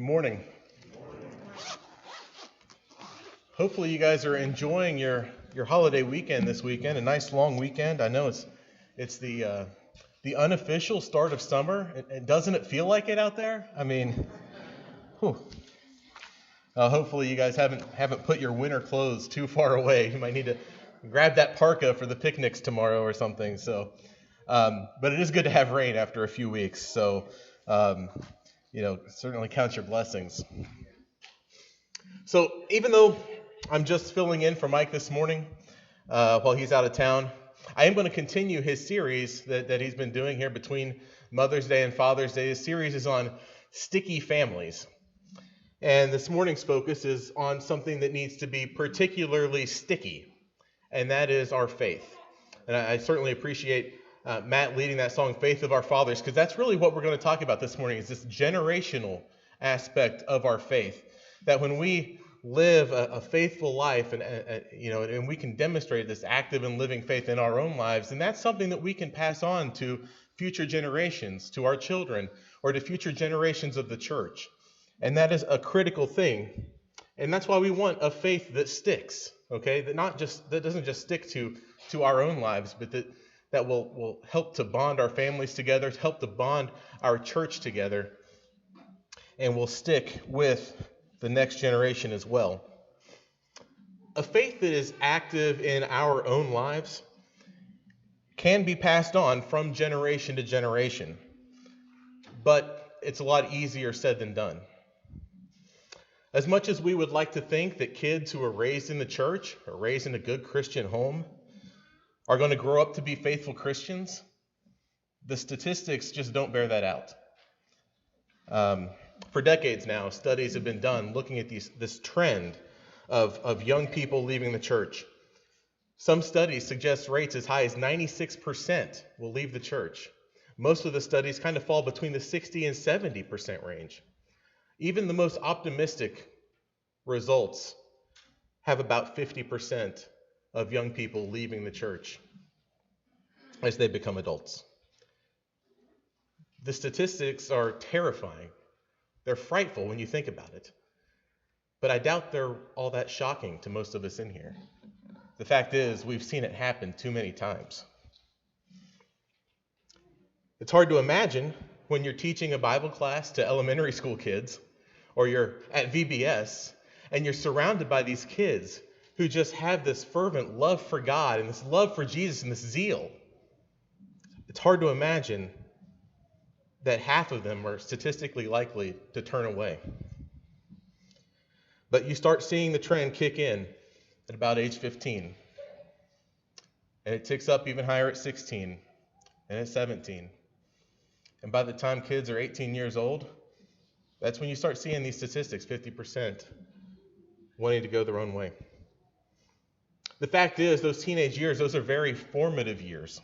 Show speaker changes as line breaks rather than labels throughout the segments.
morning. Hopefully you guys are enjoying your holiday weekend this weekend, a nice long weekend. I know it's the unofficial start of summer. Doesn't it feel like it out there? I mean, whew. Hopefully you guys haven't put your winter clothes too far away. You might need to grab that parka for the picnics tomorrow or something. So, but it is good to have rain after a few weeks. So, certainly count your blessings. So even though I'm just filling in for Mike this morning while he's out of town, I am going to continue his series that he's been doing here between Mother's Day and Father's Day. His series is on sticky families. And this morning's focus is on something that needs to be particularly sticky, and that is our faith. And I certainly appreciate Matt leading that song, Faith of Our Fathers, because that's really what we're going to talk about this morning, is this generational aspect of our faith. That when we live a faithful life and we can demonstrate this active and living faith in our own lives, and that's something that we can pass on to future generations, to our children, or to future generations of the church. And that is a critical thing. And that's why we want a faith that sticks, okay? That doesn't just stick to our own lives, but that will help to bond our families together, to help to bond our church together, and will stick with the next generation as well. A faith that is active in our own lives can be passed on from generation to generation, but it's a lot easier said than done. As much as we would like to think that kids who are raised in the church or raised in a good Christian home are going to grow up to be faithful Christians, the statistics just don't bear that out. For decades now, studies have been done looking at this trend of young people leaving the church. Some studies suggest rates as high as 96% will leave the church. Most of the studies kind of fall between the 60 and 70% range. Even the most optimistic results have about 50% of young people leaving the church as they become adults. The statistics are terrifying. They're frightful when you think about it. But I doubt they're all that shocking to most of us in here. The fact is, we've seen it happen too many times. It's hard to imagine when you're teaching a Bible class to elementary school kids, or you're at VBS, and you're surrounded by these kids who just have this fervent love for God and this love for Jesus and this zeal. It's hard to imagine that half of them are statistically likely to turn away. But you start seeing the trend kick in at about age 15. And it ticks up even higher at 16 and at 17. And by the time kids are 18 years old, that's when you start seeing these statistics, 50% wanting to go their own way. The fact is, those teenage years, those are very formative years.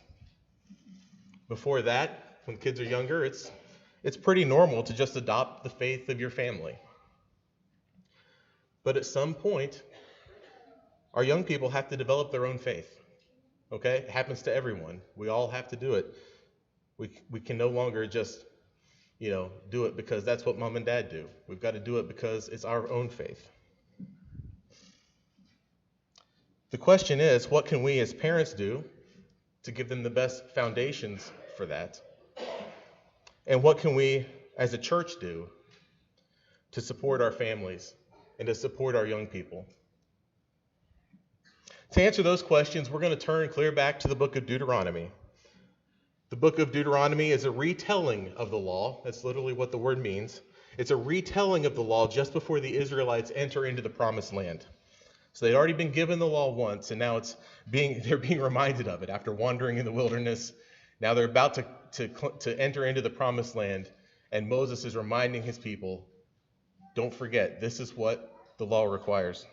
Before that, when kids are younger, it's pretty normal to just adopt the faith of your family. But at some point, our young people have to develop their own faith. Okay? It happens to everyone. We all have to do it. We can no longer just, do it because that's what mom and dad do. We've got to do it because it's our own faith. The question is, what can we as parents do to give them the best foundations for that? And what can we as a church do to support our families and to support our young people? To answer those questions, we're going to turn clear back to the book of Deuteronomy. The book of Deuteronomy is a retelling of the law. That's literally what the word means. It's a retelling of the law just before the Israelites enter into the promised land. So they'd already been given the law once, and now they're being reminded of it after wandering in the wilderness. Now they're about to enter into the promised land, and Moses is reminding his people, don't forget, this is what the law requires.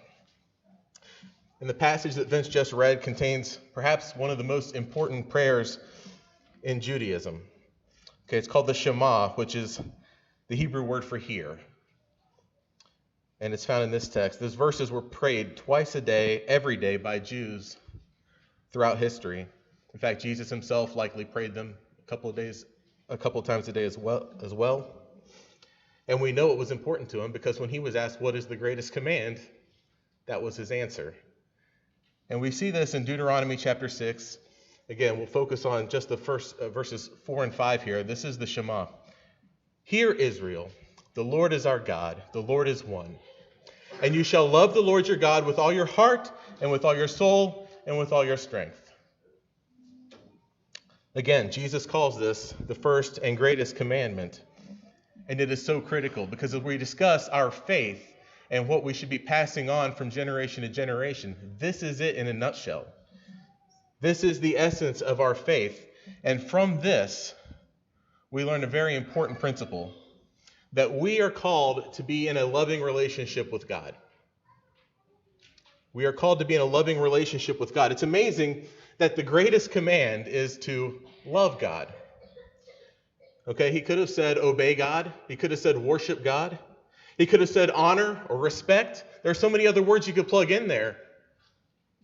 And the passage that Vince just read contains perhaps one of the most important prayers in Judaism. Okay, it's called the Shema, which is the Hebrew word for hear. And it's found in this text. Those verses were prayed twice a day, every day, by Jews throughout history. In fact, Jesus himself likely prayed them a couple of times a day as well. And we know it was important to him because when he was asked what is the greatest command, that was his answer. And we see this in Deuteronomy chapter 6. Again, we'll focus on just the first verses 4 and 5 here. This is the Shema. Hear, Israel, the Lord is our God, the Lord is one. And you shall love the Lord your God with all your heart and with all your soul and with all your strength. Again, Jesus calls this the first and greatest commandment. And it is so critical because as we discuss our faith and what we should be passing on from generation to generation, this is it in a nutshell. This is the essence of our faith. And from this, we learn a very important principle, that we are called to be in a loving relationship with God. We are called to be in a loving relationship with God. It's amazing that the greatest command is to love God. Okay, he could have said obey God. He could have said worship God. He could have said honor or respect. There are so many other words you could plug in there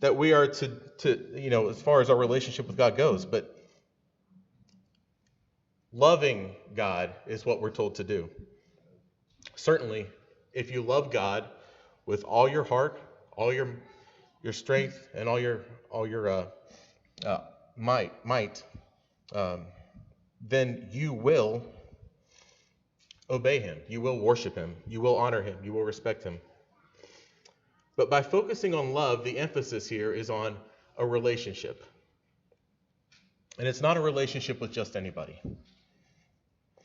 that we are to as far as our relationship with God goes. But loving God is what we're told to do. Certainly, if you love God with all your heart, all your strength, and all your might, then you will obey him. You will worship him. You will honor him. You will respect him. But by focusing on love, the emphasis here is on a relationship. And it's not a relationship with just anybody.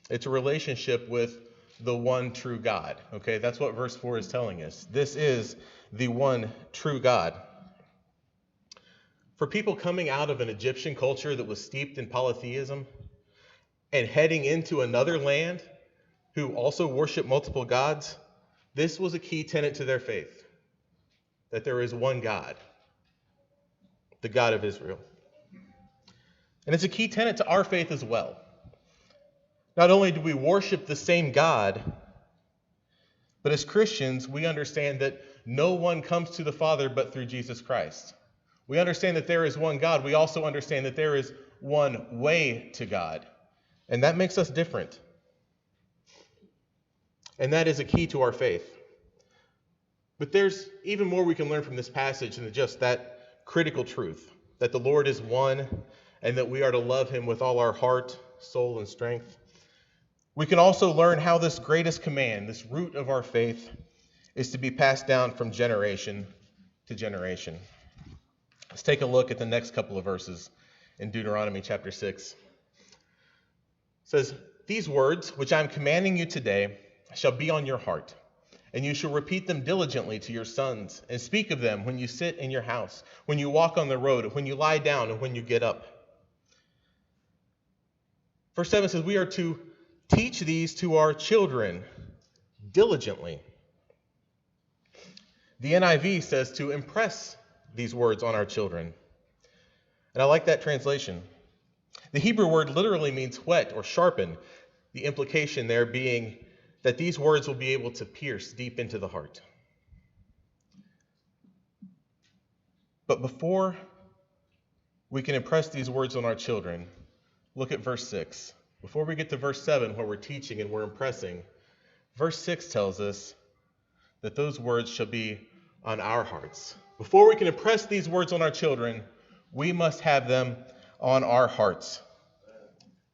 It's a relationship with the one true God. Okay, that's what verse 4 is telling us. This is the one true God. For people coming out of an Egyptian culture that was steeped in polytheism and heading into another land who also worship multiple gods, this was a key tenet to their faith, that there is one God, the God of Israel. And it's a key tenet to our faith as well. Not only do we worship the same God, but as Christians, we understand that no one comes to the Father but through Jesus Christ. We understand that there is one God. We also understand that there is one way to God. And that makes us different. And that is a key to our faith. But there's even more we can learn from this passage than just that critical truth, that the Lord is one and that we are to love him with all our heart, soul, and strength. We can also learn how this greatest command, this root of our faith, is to be passed down from generation to generation. Let's take a look at the next couple of verses in Deuteronomy chapter 6. It says, "These words which I am commanding you today shall be on your heart, and you shall repeat them diligently to your sons, and speak of them when you sit in your house, when you walk on the road, when you lie down, and when you get up." Verse 7 says, we are to teach these to our children diligently. The NIV says to impress these words on our children. And I like that translation. The Hebrew word literally means whet or sharpen, the implication there being that these words will be able to pierce deep into the heart. But before we can impress these words on our children, look at verse 6. Before we get to verse 7, where we're teaching and we're impressing, verse 6 tells us that those words shall be on our hearts. Before we can impress these words on our children, we must have them on our hearts.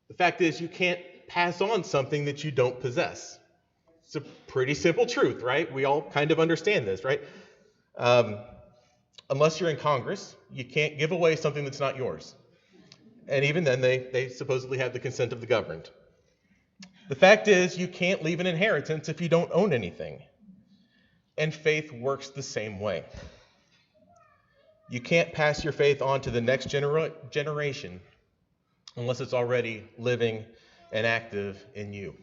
The fact is, you can't pass on something that you don't possess. It's a pretty simple truth, right? We all kind of understand this, right? Unless you're in Congress, you can't give away something that's not yours. And even then, they supposedly have the consent of the governed. The fact is, you can't leave an inheritance if you don't own anything. And faith works the same way. You can't pass your faith on to the next generation unless it's already living and active in you.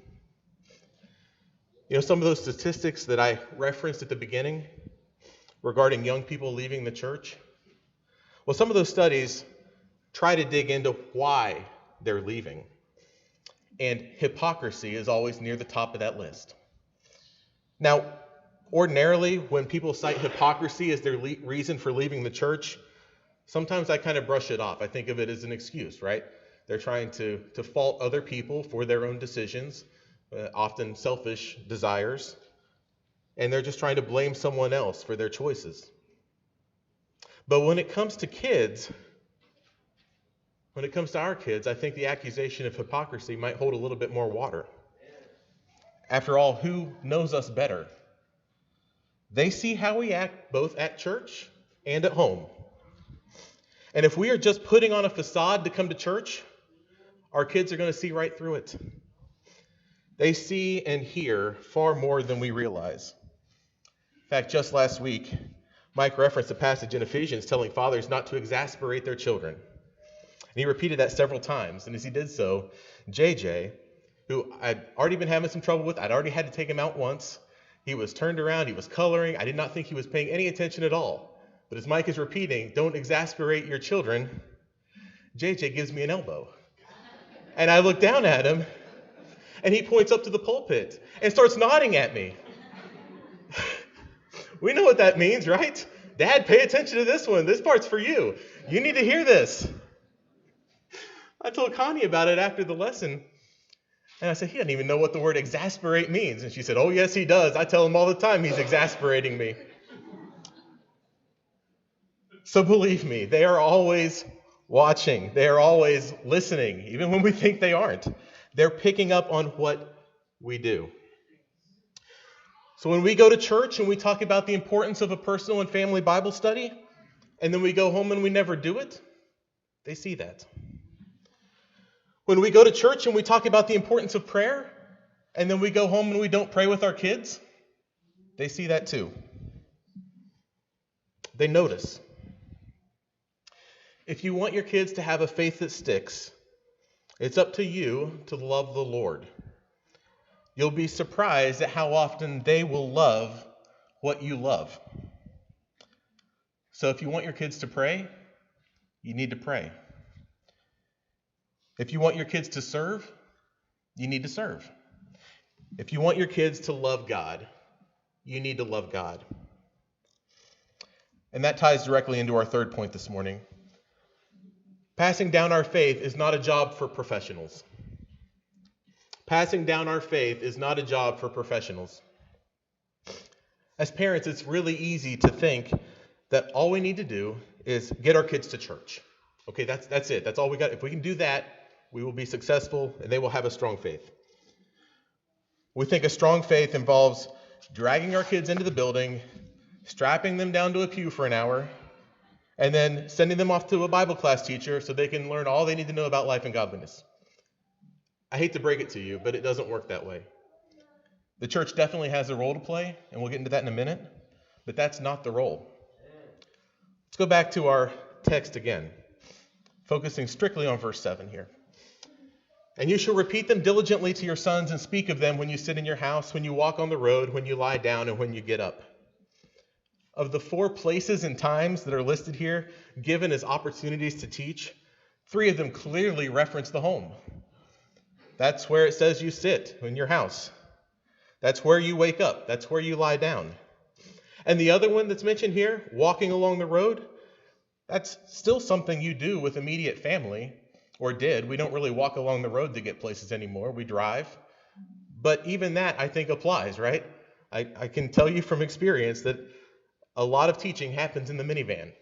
You know, some of those statistics that I referenced at the beginning regarding young people leaving the church, well, some of those studies try to dig into why they're leaving. And hypocrisy is always near the top of that list. Now, ordinarily, when people cite hypocrisy as their reason for leaving the church, sometimes I kind of brush it off. I think of it as an excuse, right? They're trying to fault other people for their own decisions. often selfish desires, and they're just trying to blame someone else for their choices. But when it comes to kids, when it comes to our kids, I think the accusation of hypocrisy might hold a little bit more water. After all, who knows us better? They see how we act both at church and at home. And if we are just putting on a facade to come to church, our kids are going to see right through it. They see and hear far more than we realize. In fact, just last week, Mike referenced a passage in Ephesians telling fathers not to exasperate their children. And he repeated that several times. And as he did so, JJ, who I'd already been having some trouble with, I'd already had to take him out once. He was turned around, he was coloring. I did not think he was paying any attention at all. But as Mike is repeating, don't exasperate your children, JJ gives me an elbow. And I look down at him, and he points up to the pulpit and starts nodding at me. We know what that means, right? Dad, pay attention to this one. This part's for you. You need to hear this. I told Connie about it after the lesson. And I said, he doesn't even know what the word exasperate means. And she said, oh, yes, he does. I tell him all the time he's exasperating me. So believe me, they are always watching. They are always listening, even when we think they aren't. They're picking up on what we do. So when we go to church and we talk about the importance of a personal and family Bible study, and then we go home and we never do it, they see that. When we go to church and we talk about the importance of prayer, and then we go home and we don't pray with our kids, they see that too. They notice. If you want your kids to have a faith that sticks, it's up to you to love the Lord. You'll be surprised at how often they will love what you love. So if you want your kids to pray, you need to pray. If you want your kids to serve, you need to serve. If you want your kids to love God, you need to love God. And that ties directly into our third point this morning. Passing down our faith is not a job for professionals. Passing down our faith is not a job for professionals. As parents, it's really easy to think that all we need to do is get our kids to church. Okay, that's it. That's all we got. If we can do that, we will be successful and they will have a strong faith. We think a strong faith involves dragging our kids into the building, strapping them down to a pew for an hour, and then sending them off to a Bible class teacher so they can learn all they need to know about life and godliness. I hate to break it to you, but it doesn't work that way. The church definitely has a role to play, and we'll get into that in a minute, but that's not the role. Let's go back to our text again, focusing strictly on verse 7 here. And you shall repeat them diligently to your sons and speak of them when you sit in your house, when you walk on the road, when you lie down, and when you get up. Of the 4 places and times that are listed here, given as opportunities to teach, 3 of them clearly reference the home. That's where it says you sit, in your house. That's where you wake up. That's where you lie down. And the other one that's mentioned here, walking along the road, that's still something you do with immediate family, or did. We don't really walk along the road to get places anymore. We drive. But even that, I think, applies, right? I can tell you from experience that a lot of teaching happens in the minivan.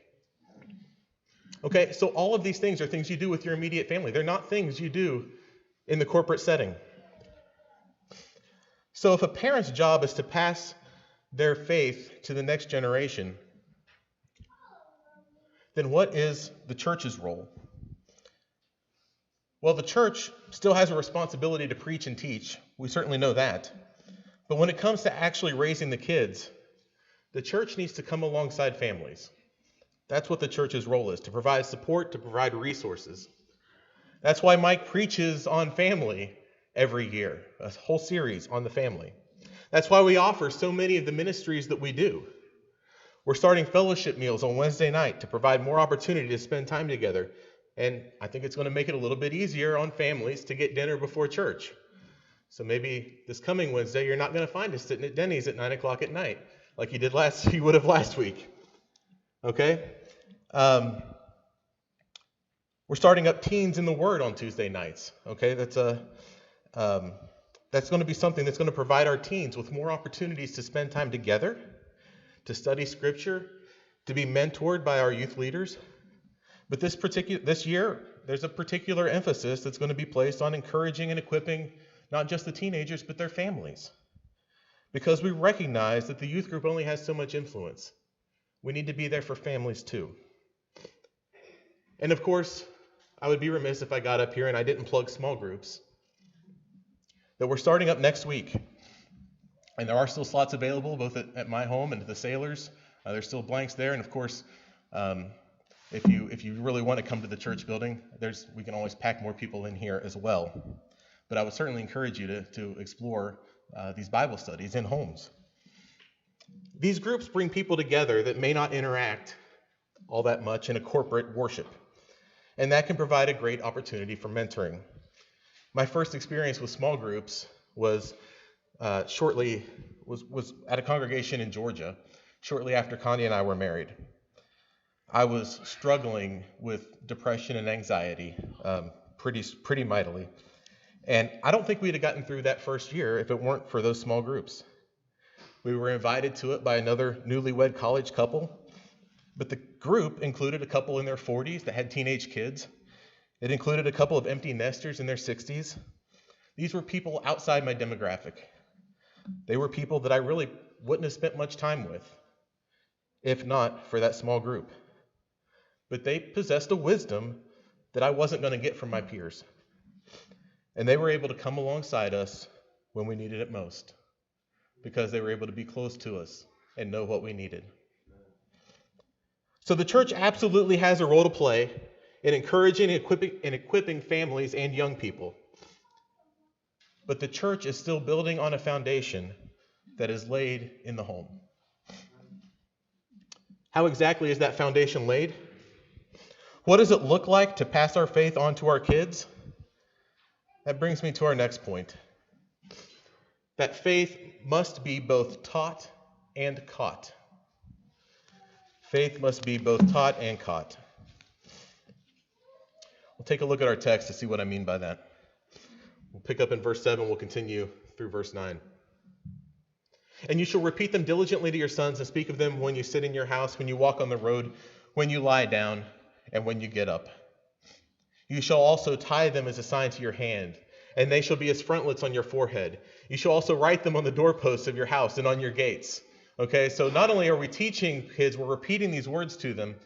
Okay, so all of these things are things you do with your immediate family. They're not things you do in the corporate setting. So if a parent's job is to pass their faith to the next generation, then what is the church's role? Well, the church still has a responsibility to preach and teach. We certainly know that. But when it comes to actually raising the kids, the church needs to come alongside families. That's what the church's role is, to provide support, to provide resources. That's why Mike preaches on family every year, a whole series on the family. That's why we offer so many of the ministries that we do. We're starting fellowship meals on Wednesday night to provide more opportunity to spend time together. And I think it's going to make it a little bit easier on families to get dinner before church. So maybe this coming Wednesday, you're not going to find us sitting at Denny's at 9 o'clock at night like you would have last week. Okay? We're starting up Teens in the Word on Tuesday nights. Okay, that's That's going to be something that's going to provide our teens with more opportunities to spend time together, to study Scripture, to be mentored by our youth leaders. But this year, there's a particular emphasis that's going to be placed on encouraging and equipping not just the teenagers, but their families. Because we recognize that the youth group only has so much influence. We need to be there for families too. And of course, I would be remiss if I got up here and I didn't plug small groups that we're starting up next week. And there are still slots available both at my home and at the Sailors. There's still blanks there. And of course, if you really want to come to the church building, we can always pack more people in here as well. But I would certainly encourage you to explore these Bible studies in homes. These groups bring people together that may not interact all that much in a corporate worship. And that can provide a great opportunity for mentoring. My first experience with small groups was at a congregation in Georgia, shortly after Connie and I were married. I was struggling with depression and anxiety pretty mightily. And I don't think we'd have gotten through that first year if it weren't for those small groups. We were invited to it by another newlywed college couple, but the group included a couple in their 40s that had teenage kids. It included a couple of empty nesters in their 60s. These were people outside my demographic. They were people that I really wouldn't have spent much time with, if not for that small group. But they possessed a wisdom that I wasn't going to get from my peers. And they were able to come alongside us when we needed it most, because they were able to be close to us and know what we needed. So the church absolutely has a role to play in encouraging and equipping families and young people. But the church is still building on a foundation that is laid in the home. How exactly is that foundation laid? What does it look like to pass our faith on to our kids? That brings me to our next point. That faith must be both taught and caught. Faith must be both taught and caught. We'll take a look at our text to see what I mean by that. We'll pick up in verse 7. We'll continue through verse 9. And you shall repeat them diligently to your sons and speak of them when you sit in your house, when you walk on the road, when you lie down, and when you get up. You shall also tie them as a sign to your hand, and they shall be as frontlets on your forehead. You shall also write them on the doorposts of your house and on your gates. Okay, so not only are we teaching kids, we're repeating these words to them,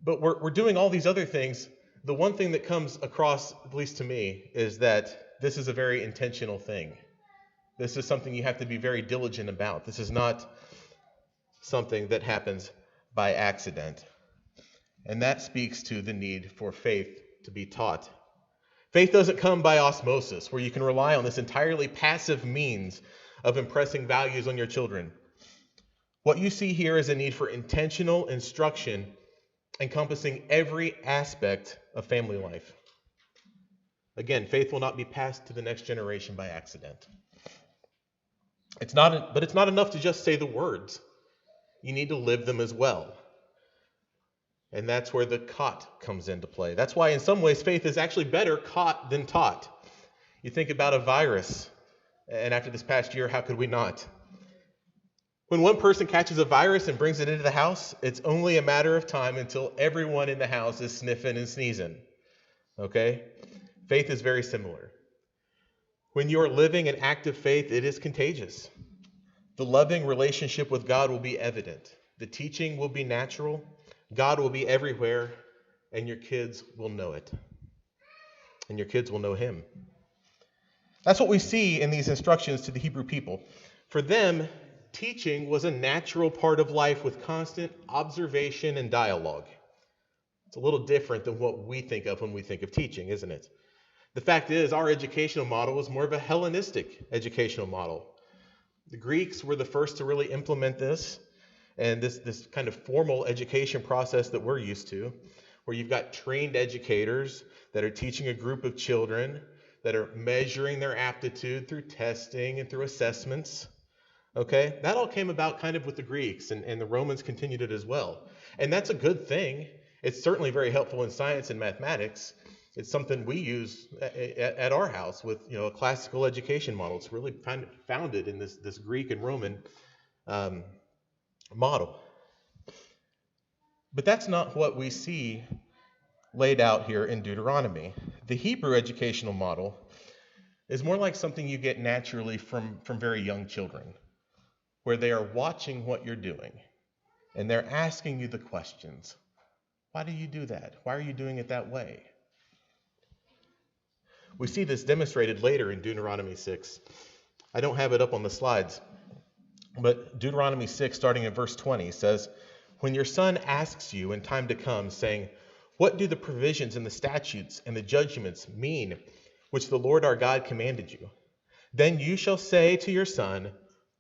but we're doing all these other things. The one thing that comes across, at least to me, is that this is a very intentional thing. This is something you have to be very diligent about. This is not something that happens by accident. And that speaks to the need for faith to be taught. Faith doesn't come by osmosis, where you can rely on this entirely passive means of impressing values on your children. What you see here is a need for intentional instruction encompassing every aspect of family life. Again, faith will not be passed to the next generation by accident. But it's not enough to just say the words. You need to live them as well. And that's where the caught comes into play. That's why in some ways faith is actually better caught than taught. You think about a virus, and after this past year, how could we not? When one person catches a virus and brings it into the house, it's only a matter of time until everyone in the house is sniffing and sneezing. Okay? Faith is very similar. When you are living an active faith, it is contagious. The loving relationship with God will be evident. The teaching will be natural. God will be everywhere, and your kids will know it. And your kids will know Him. That's what we see in these instructions to the Hebrew people. For them, teaching was a natural part of life with constant observation and dialogue. It's a little different than what we think of when we think of teaching, isn't it? The fact is, our educational model was more of a Hellenistic educational model. The Greeks were the first to really implement this, and this kind of formal education process that we're used to, where you've got trained educators that are teaching a group of children, that are measuring their aptitude through testing and through assessments. Okay, that all came about kind of with the Greeks, and the Romans continued it as well. And that's a good thing. It's certainly very helpful in science and mathematics, It's something we use at our house with, a classical education model. It's really kind of founded in this Greek and Roman um, model. But that's not what we see laid out here in Deuteronomy. The Hebrew educational model is more like something you get naturally from very young children, where they are watching what you're doing and they're asking you the questions. Why do you do that? Why are you doing it that way? We see this demonstrated later in Deuteronomy 6. I don't have it up on the slides, but Deuteronomy 6, starting in verse 20, says, "When your son asks you in time to come, saying, 'What do the provisions and the statutes and the judgments mean which the Lord our God commanded you?' Then you shall say to your son,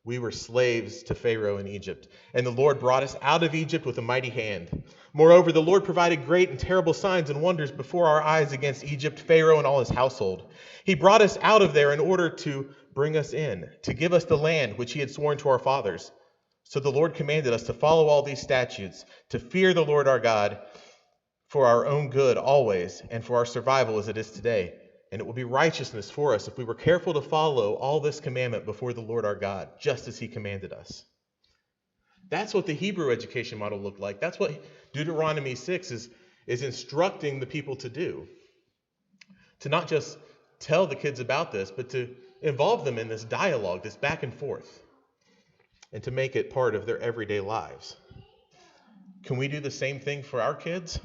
'We were slaves to Pharaoh in Egypt, and the Lord brought us out of Egypt with a mighty hand. Moreover, the Lord provided great and terrible signs and wonders before our eyes against Egypt, Pharaoh and all his household. He brought us out of there in order to bring us in, to give us the land which he had sworn to our fathers. So the Lord commanded us to follow all these statutes, to fear the Lord our God for our own good always, and for our survival as it is today. And it will be righteousness for us if we were careful to follow all this commandment before the Lord our God, just as he commanded us.'" That's what the Hebrew education model looked like. That's what Deuteronomy 6 is instructing the people to do. To not just tell the kids about this, but to involve them in this dialogue, this back and forth, and to make it part of their everyday lives. Can we do the same thing for our kids?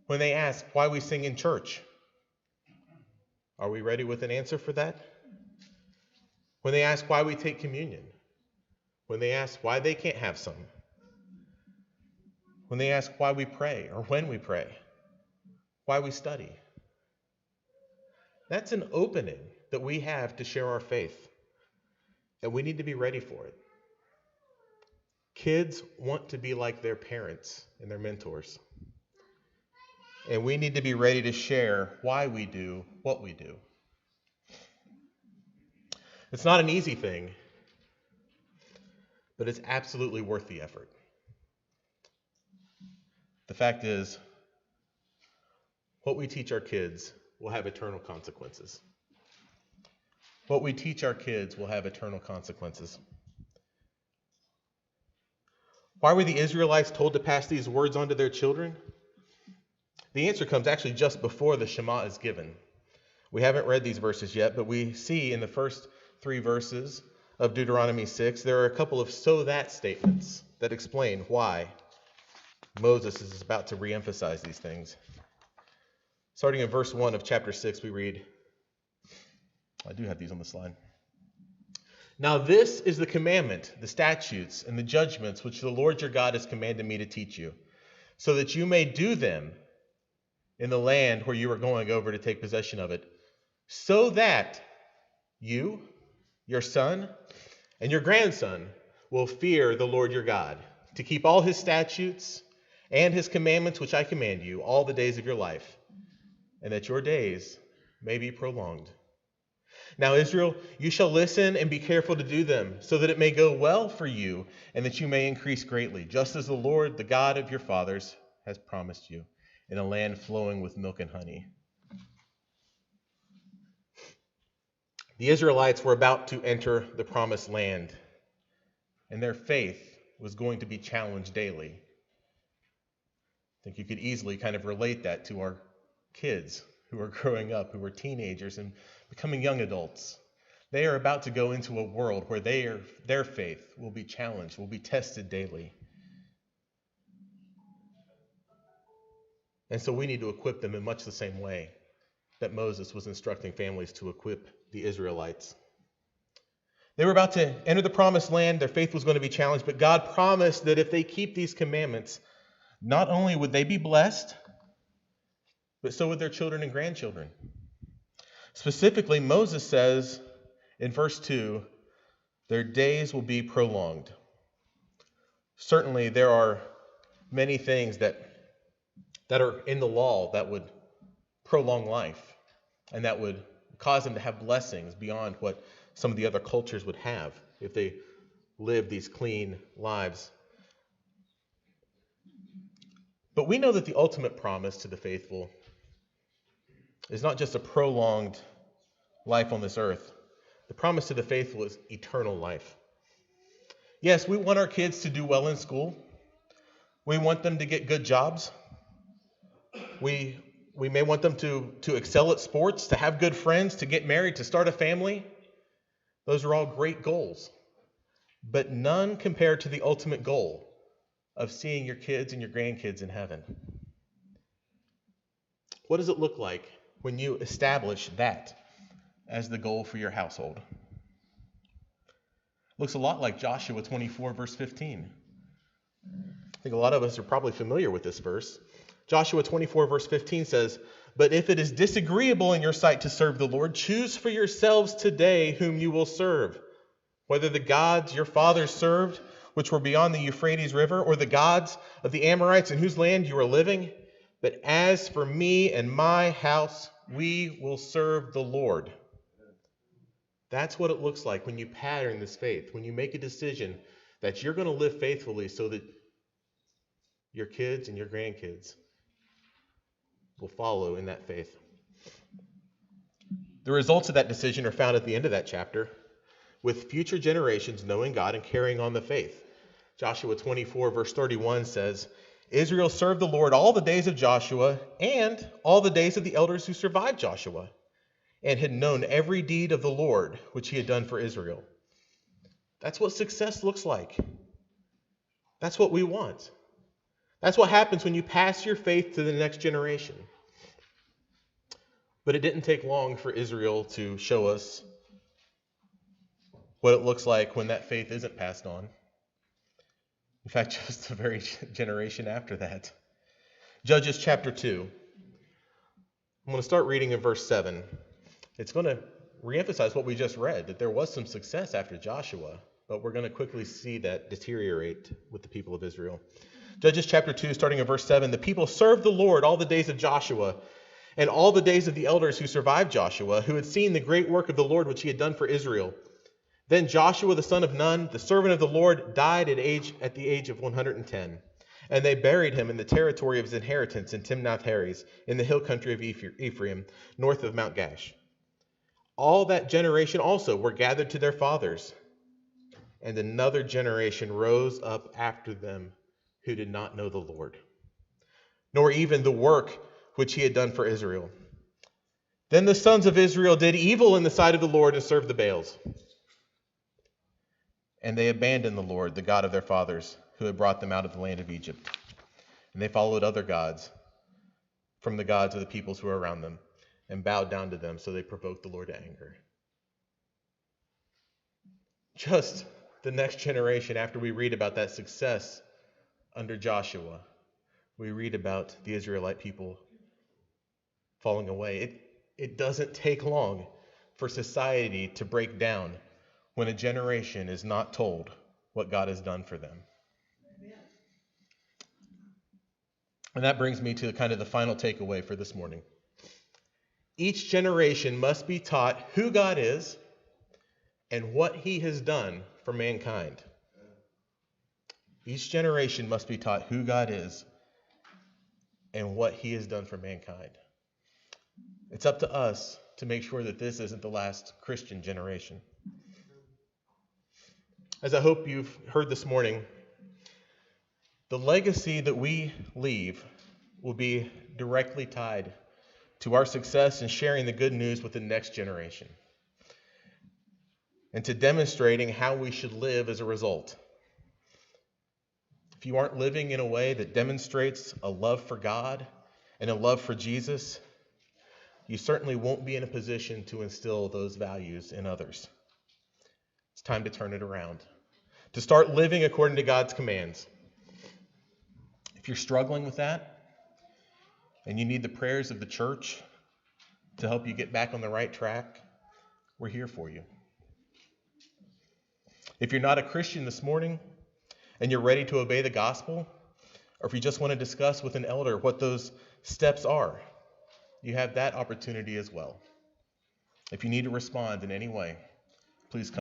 When they ask why we sing in church, are we ready with an answer for that? When they ask why we take communion, when they ask why they can't have some, when they ask why we pray or when we pray, why we study, that's an opening that we have to share our faith, and we need to be ready for it. Kids want to be like their parents and their mentors, and we need to be ready to share why we do what we do. It's not an easy thing, but it's absolutely worth the effort. The fact is, what we teach our kids will have eternal consequences. What we teach our kids will have eternal consequences. Why were the Israelites told to pass these words on to their children? The answer comes actually just before the Shema is given. We haven't read these verses yet, but we see in the first 3 verses of Deuteronomy 6, there are a couple of "so that" statements that explain why Moses is about to reemphasize these things. Starting in verse 1 of chapter 6, we read, I do have these on the slide. "Now this is the commandment, the statutes, and the judgments which the Lord your God has commanded me to teach you, so that you may do them in the land where you are going over to take possession of it, so that you, your son, and your grandson will fear the Lord your God, to keep all his statutes and his commandments which I command you all the days of your life, and that your days may be prolonged. Now, Israel, you shall listen and be careful to do them, so that it may go well for you, and that you may increase greatly, just as the Lord, the God of your fathers, has promised you, in a land flowing with milk and honey." The Israelites were about to enter the promised land, and their faith was going to be challenged daily. I think you could easily kind of relate that to our kids who are growing up, who are teenagers and becoming young adults. They are about to go into a world where their faith will be challenged, will be tested daily. And so we need to equip them in much the same way that Moses was instructing families to equip the Israelites. They were about to enter the promised land. Their faith was going to be challenged, but God promised that if they keep these commandments, not only would they be blessed, but so would their children and grandchildren. Specifically, Moses says in verse 2, their days will be prolonged. Certainly, there are many things that are in the law that would prolong life and that would cause them to have blessings beyond what some of the other cultures would have if they lived these clean lives. But we know that the ultimate promise to the faithful is not just a prolonged life on this earth. The promise to the faithful is eternal life. Yes, we want our kids to do well in school. We want them to get good jobs. We may want them to excel at sports, to have good friends, to get married, to start a family. Those are all great goals. But none compare to the ultimate goal of seeing your kids and your grandkids in heaven. What does it look like when you establish that as the goal for your household? It looks a lot like Joshua 24, verse 15. I think a lot of us are probably familiar with this verse. Joshua 24, verse 15 says, "But if it is disagreeable in your sight to serve the Lord, choose for yourselves today whom you will serve, whether the gods your fathers served, which were beyond the Euphrates River, or the gods of the Amorites in whose land you are living. But as for me and my house, we will serve the Lord." That's what it looks like when you pattern this faith, when you make a decision that you're going to live faithfully so that your kids and your grandkids will follow in that faith. The results of that decision are found at the end of that chapter, with future generations knowing God and carrying on the faith. Joshua 24, verse 31 says, "Israel served the Lord all the days of Joshua and all the days of the elders who survived Joshua, and had known every deed of the Lord which he had done for Israel." That's what success looks like. That's what we want. That's what happens when you pass your faith to the next generation. But it didn't take long for Israel to show us what it looks like when that faith isn't passed on. In fact, just the very generation after that. Judges chapter 2. I'm going to start reading in verse 7. It's going to reemphasize what we just read, that there was some success after Joshua, but we're going to quickly see that deteriorate with the people of Israel. Judges chapter 2, starting in verse 7, "The people served the Lord all the days of Joshua, and all the days of the elders who survived Joshua, who had seen the great work of the Lord which he had done for Israel. Then Joshua the son of Nun, the servant of the Lord, died at the age of 110. And they buried him in the territory of his inheritance in Timnath-Heres, in the hill country of Ephraim, north of Mount Gash. All that generation also were gathered to their fathers, and another generation rose up after them who did not know the Lord, nor even the work which he had done for Israel. Then the sons of Israel did evil in the sight of the Lord and served the Baals. And they abandoned the Lord, the God of their fathers, who had brought them out of the land of Egypt. And they followed other gods from the gods of the peoples who were around them, and bowed down to them, so they provoked the Lord to anger." Just the next generation after we read about that success under Joshua, we read about the Israelite people falling away. It doesn't take long for society to break down when a generation is not told what God has done for them. And that brings me to kind of the final takeaway for this morning. Each generation must be taught who God is and what he has done for mankind. Each generation must be taught who God is and what he has done for mankind. It's up to us to make sure that this isn't the last Christian generation. As I hope you've heard this morning, the legacy that we leave will be directly tied to our success in sharing the good news with the next generation, and to demonstrating how we should live as a result. If you aren't living in a way that demonstrates a love for God and a love for Jesus, you certainly won't be in a position to instill those values in others. It's time to turn it around, to start living according to God's commands. If you're struggling with that, and you need the prayers of the church to help you get back on the right track, we're here for you. If you're not a Christian this morning and you're ready to obey the gospel, or if you just want to discuss with an elder what those steps are, you have that opportunity as well. If you need to respond in any way, please come.